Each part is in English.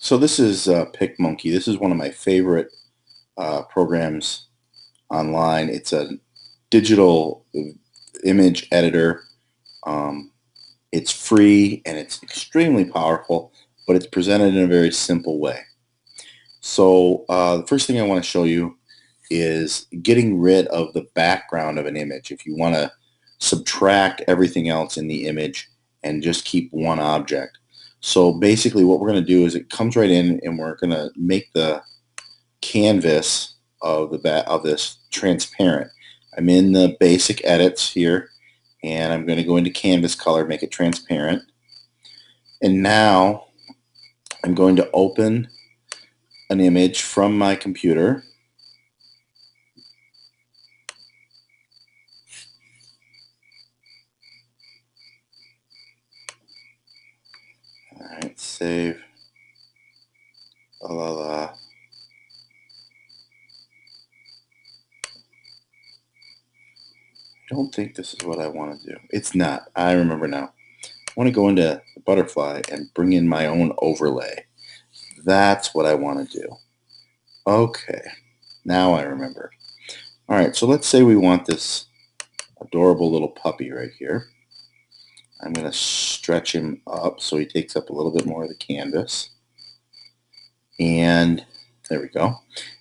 So this is PicMonkey. This is one of my favorite programs online. It's a digital image editor. Um, it's free and it's extremely powerful, but it's presented in a very simple way. So the first thing I want to show you is getting rid of the background of an image. If you want to subtract everything else in the image and just keep one object. So basically what we're going to do is it comes right in and we're going to make the canvas of of this transparent. I'm in the basic edits here and I'm going to go into canvas color, make it transparent. And now I'm going to open an image from my computer. All right, save. La, la, la. I don't think this is what I want to do. It's not. I remember now. I want to go into the butterfly and bring in my own overlay. That's what I want to do. Okay, now I remember. All right, so let's say we want this adorable little puppy right here. I'm going to stretch him up so he takes up a little bit more of the canvas. And there we go.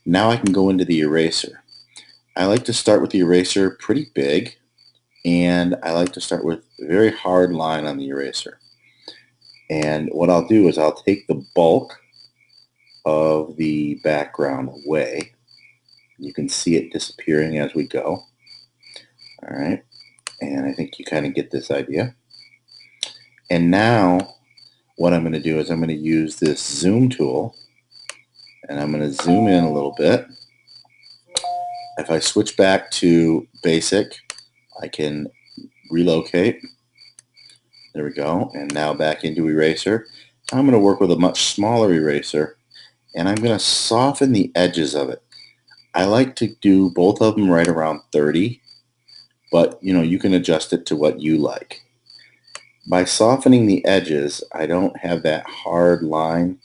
Now I can go into the eraser. I like to start with the eraser pretty big, and I like to start with a very hard line on the eraser. And what I'll do is I'll take the bulk of the background away. You can see it disappearing as we go. All right, and I think you kind of get this idea. And now what I'm going to do is I'm going to use this zoom tool and I'm going to zoom in a little bit. If I switch back to basic, I can relocate. There we go. And now back into eraser. I'm going to work with a much smaller eraser and I'm going to soften the edges of it. I like to do both of them right around 30, but you can adjust it to what you like. By softening the edges, I don't have that hard line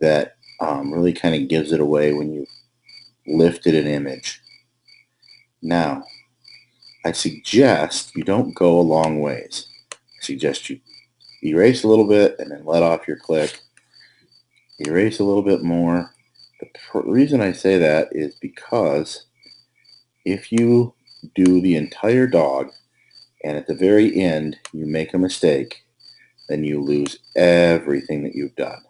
that really kind of gives it away when you lifted an image. Now, I suggest you don't go a long ways. I suggest you erase a little bit and then let off your click. Erase a little bit more. The reason I say that is because if you do the entire dog and at the very end you make a mistake, then you lose everything that you've done.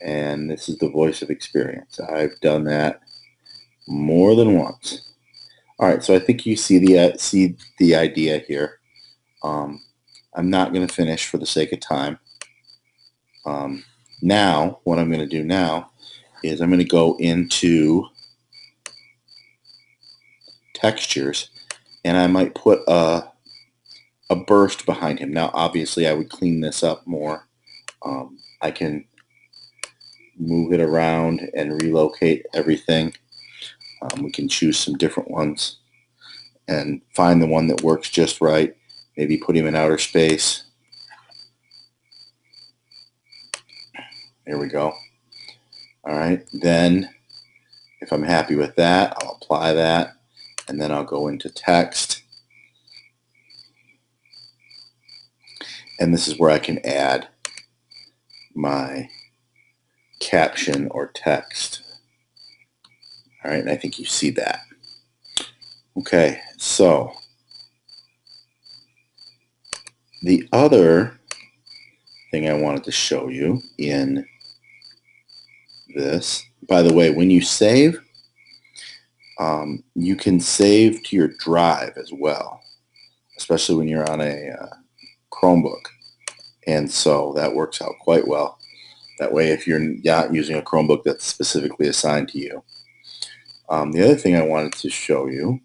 And this is the voice of experience. I've done that more than once. All right, so I think you see the idea here. I'm not going to finish for the sake of time. Now, what I'm going to do now is I'm going to go into textures, and I might put a burst behind him. Now, obviously, I would clean this up more. I can move it around and relocate everything. We can choose some different ones and find the one that works just right. Maybe put him in outer space. There we go. All right, then if I'm happy with that, I'll apply that, and then I'll go into text. And this is where I can add my caption or text. All right, and I think you see that. Okay, so the other thing I wanted to show you in this, by the way, when you save, you can save to your drive as well, especially when you're on a Chromebook. And so that works out quite well. That way, if you're not using a Chromebook that's specifically assigned to you. The other thing I wanted to show you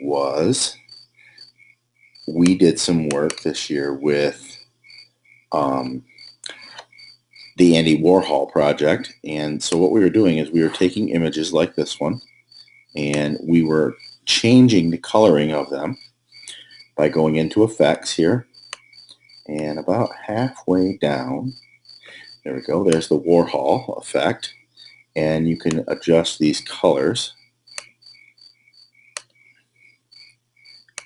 was we did some work this year with the Andy Warhol project. And so what we were doing is we were taking images like this one, and we were changing the coloring of them by going into effects here. And about halfway down, There we go. There's the Warhol effect. And you can adjust these colors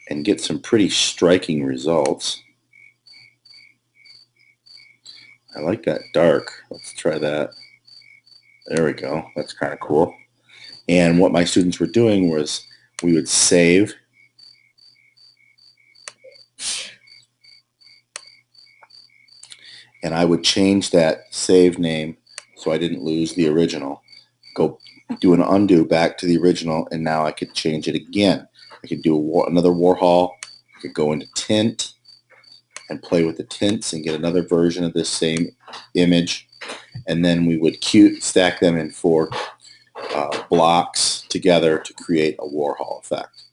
and get some pretty striking results. I like that dark. Let's try that. There we go. That's kind of cool. And what my students were doing was we would save, and I would change that save name so I didn't lose the original. Go do an undo back to the original, and now I could change it again. I could do another Warhol. I could go into tint and play with the tints and get another version of this same image. And then we would stack them in 4 blocks together to create a Warhol effect.